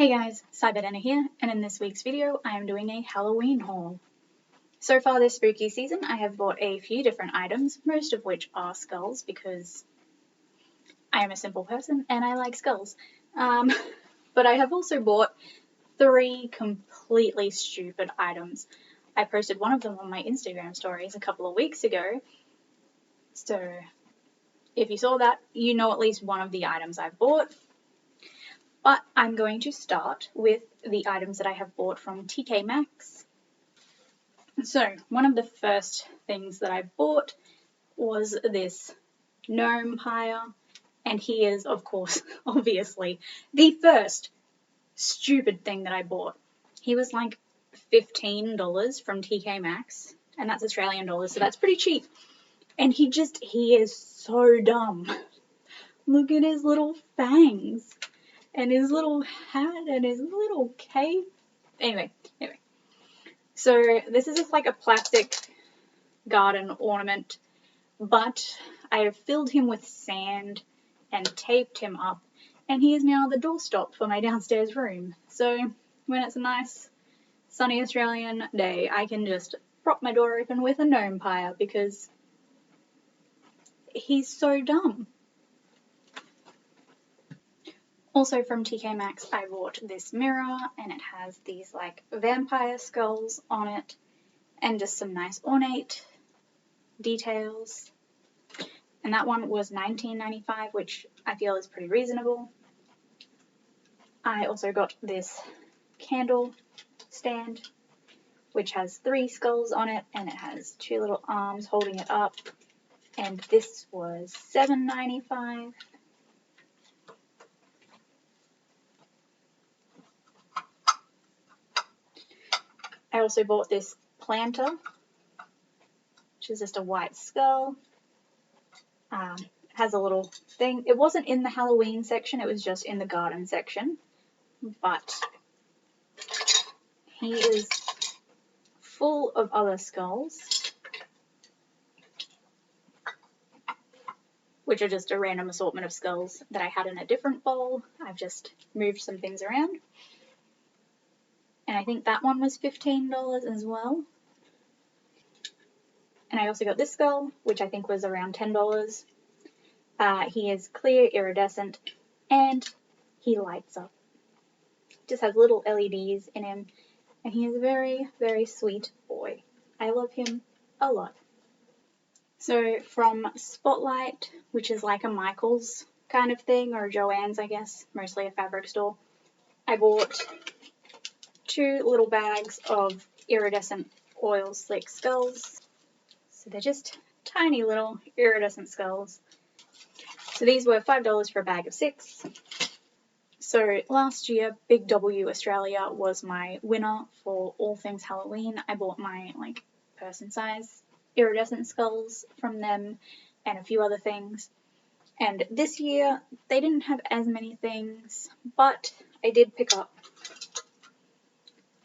Hey guys, Cyberdana here, and in this week's video I am doing a Halloween haul. So far this spooky season I have bought a few different items, most of which are skulls because I am a simple person and I like skulls. But I have also bought 3 completely stupid items. I posted one of them on my Instagram stories a couple of weeks ago, so if you saw that, you know at least one of the items I've bought. But I'm going to start with the items that I have bought from TK Maxx. So, one of the first things that I bought was this gnome pyre, and he is, of course, obviously, the first stupid thing that I bought. He was like $15 from TK Maxx, and that's Australian dollars, so that's pretty cheap. And he is so dumb. Look at his little fangs. And his little hat and his little cape. Anyway. So this is just like a plastic garden ornament, but I have filled him with sand and taped him up, and he is now the doorstop for my downstairs room. So when it's a nice sunny Australian day, I can just prop my door open with a gnome pyre because he's so dumb. Also from TK Maxx, I bought this mirror, and it has these like vampire skulls on it, and just some nice ornate details. And that one was $19.95, which I feel is pretty reasonable. I also got this candle stand, which has 3 skulls on it, and it has 2 little arms holding it up, and this was $7.95. I also bought this planter, which is just a white skull. It has a little thing. It wasn't in the Halloween section, it was just in the garden section. But he is full of other skulls, which are just a random assortment of skulls that I had in a different bowl. I've just moved some things around. And I think that one was $15 as well. And I also got this skull, which I think was around $10. He is clear, iridescent, and he lights up. Just has little LEDs in him, and he is a very, very sweet boy. I love him a lot. So from Spotlight, which is like a Michael's kind of thing, or Joann's, I guess, mostly a fabric store, I bought 2 little bags of iridescent oil slick skulls. So they're just tiny little iridescent skulls. So these were $5 for a bag of 6. So last year, Big W Australia was my winner for all things Halloween. I bought my like person size iridescent skulls from them and a few other things. And this year, they didn't have as many things, but I did pick up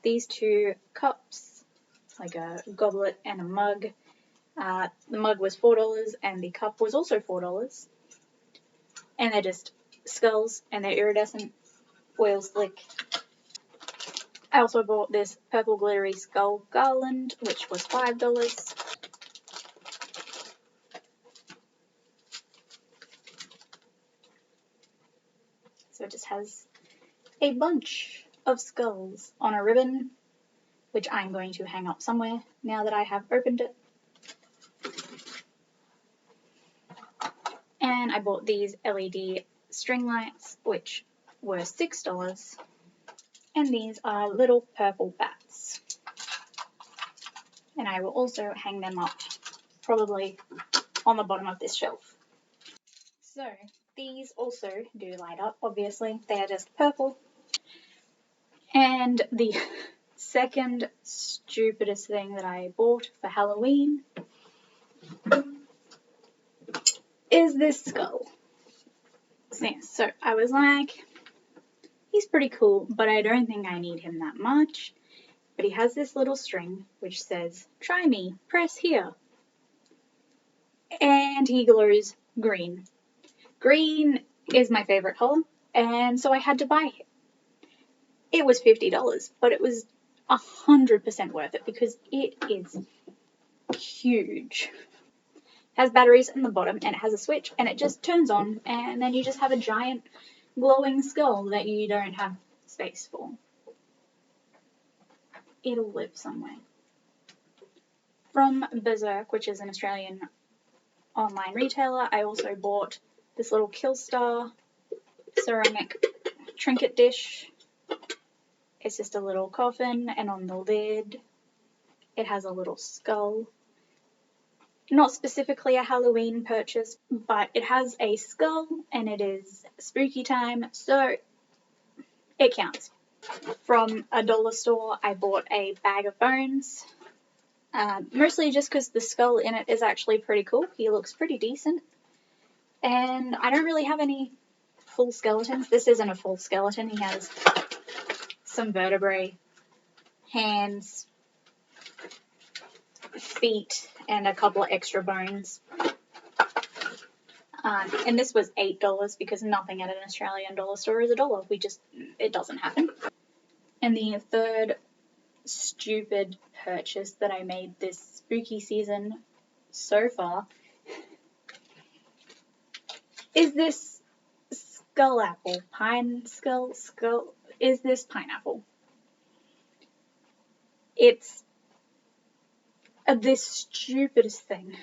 these 2 cups. It's like a goblet and a mug. The mug was $4 and the cup was also $4. And they're just skulls, and they're iridescent, oil slick. I also bought this purple glittery skull garland, which was $5. So it just has a bunch of skulls on a ribbon, which I'm going to hang up somewhere now that I have opened it. And I bought these LED string lights, which were $6. And these are little purple bats. And I will also hang them up, probably on the bottom of this shelf. So, these also do light up, obviously. They are just purple. And the second stupidest thing that I bought for Halloween is this skull. So I was like, he's pretty cool, but I don't think I need him that much. But he has this little string which says, "Try me, press here." And he glows green. Green is my favorite color, and so I had to buy it. It was $50, but it was 100% worth it because it is huge. It has batteries in the bottom and it has a switch and it just turns on, and then you just have a giant glowing skull that you don't have space for. It'll live somewhere. From Berserk, which is an Australian online retailer, I also bought this little Killstar ceramic trinket dish. It's just a little coffin, and on the lid it has a little skull. Not specifically a Halloween purchase, but it has a skull and it is spooky time, so it counts. From a dollar store, I bought a bag of bones, mostly just because the skull in it is actually pretty cool. He looks pretty decent, and I don't really have any full skeletons. This isn't a full skeleton. He has some vertebrae, hands, feet, and a couple of extra bones. And this was $8 because nothing at an Australian dollar store is $1. It doesn't happen. And the third stupid purchase that I made this spooky season so far is this skull apple. Is this pineapple. It's the stupidest thing.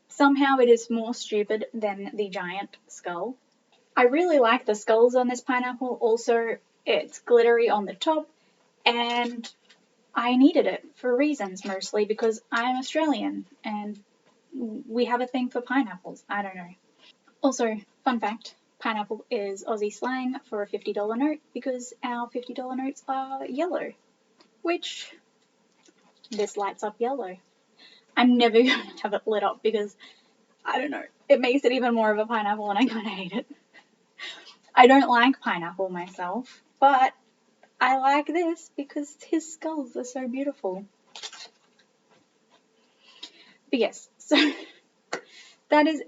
Somehow it is more stupid than the giant skull. I really like the skulls on this pineapple. Also, it's glittery on the top, and I needed it for reasons, mostly because I'm Australian and we have a thing for pineapples. I don't know. Also, fun fact, pineapple is Aussie slang for a $50 note because our $50 notes are yellow, which this lights up yellow. I'm never going to have it lit up because, I don't know, it makes it even more of a pineapple and I kind of hate it. I don't like pineapple myself, but I like this because his skulls are so beautiful. But yes, so that is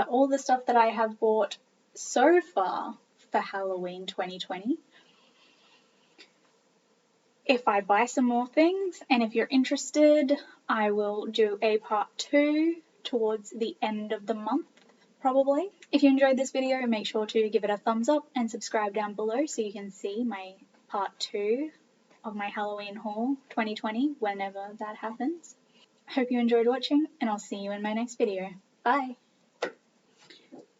all the stuff that I have bought so far for Halloween 2020. If I buy some more things, and if you're interested, I will do a part 2 towards the end of the month, probably. If you enjoyed this video, make sure to give it a thumbs up and subscribe down below so you can see my part 2 of my Halloween haul 2020, whenever that happens. I hope you enjoyed watching, and I'll see you in my next video. Bye!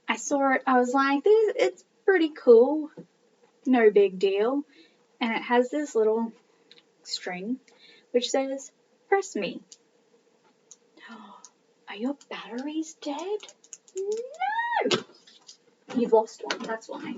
I saw it, I was like, it's pretty cool, no big deal, and it has this little string which says, "Press me." Are your batteries dead? No! You've lost one, that's why.